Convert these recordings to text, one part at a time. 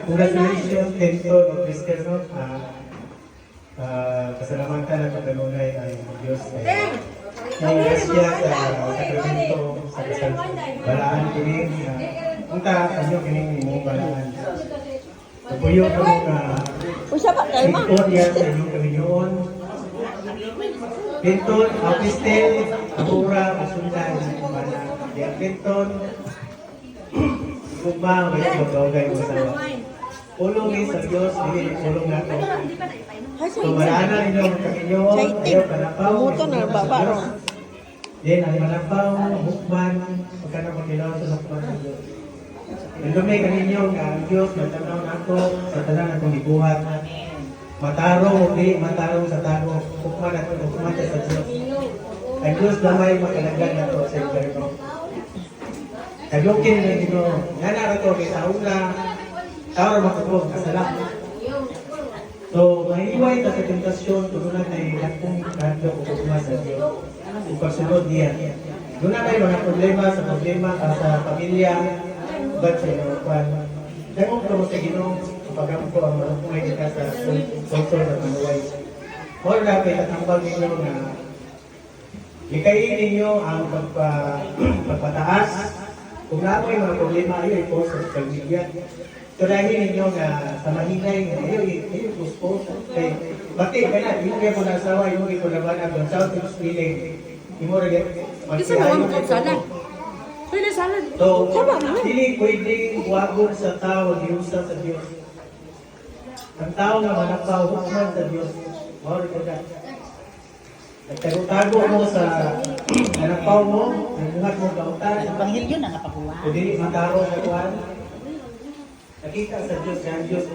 Congratulations, Tento of Cristiano. Pasalamatan at pagkanunay ang Diyos ay siya sa sakramento sa kasal balaan kining punta kanyo kining mo balaan. Puyo ko ikot yan sa inyong kaminyoon. Pinton, Apistel, Amura, Masundan, Mana. Yan Pinton, Kumba, may magawagay mo sa ulong ni sa Diyos, hindi ulong nato. So, marana ninyo ang kaminyoon, ayaw panapaw, then ang manapaw, hukman, pagkana magkilaw sa hukman ng Diyos. Nandumay kaninyo ang Diyos, magtanaw nato sa tanan atong gibuhat. Matarong, hindi matarong sa taro, hukman at hukman sa Diyos. Ang Diyos damay makalagyan nato sa impyerno. Tagukin na dito, nanara to kay sa una, tawar makapog, kasalang. So, mahiway ta sa tentasyon, tulungan ay lakong kahit o hukman sa Diyos. Ipagsunod niya. Doon na may mga problema sa pamilya, but sa inuupan. Dahil ko sa Ginoo, kapag ko ang marupungay kita sa sponsor na manuway. Or na kay tatambal ninyo na ikayin ninyo ang pagpataas. Kung na may mga problema, ayaw i-post sa social media. Turahin ninyo na sa mahinay, ayaw i-post. Bakit ka na, yung kaya mo na asawa, yung ikaw naman ang doon, South feeling. Yung mo rin, Kasi naman mo salad. Pwede salad. So, hindi pwedeng wagod sa tao, diusa sa Diyos. Ang tao na manapaw, hukman sa Diyos. Mawari ka na. Nagtago-tago mo sa manapaw mo, nagbuhat mo kautan. Evangelyo na napakuha. Kung mataro sa kuwan, nakita sa Diyos na ang Diyos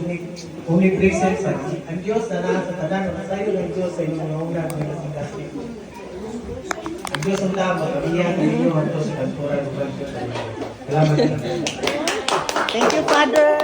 omnipresent sa ang Diyos na nasa tanan, masayo ng Diyos sa inyong naunang ng kasi. Ang Diyos ang tama, kamiyan ng inyo ang Diyos sa kanturan ng Diyos. Salamat. Thank you, Father.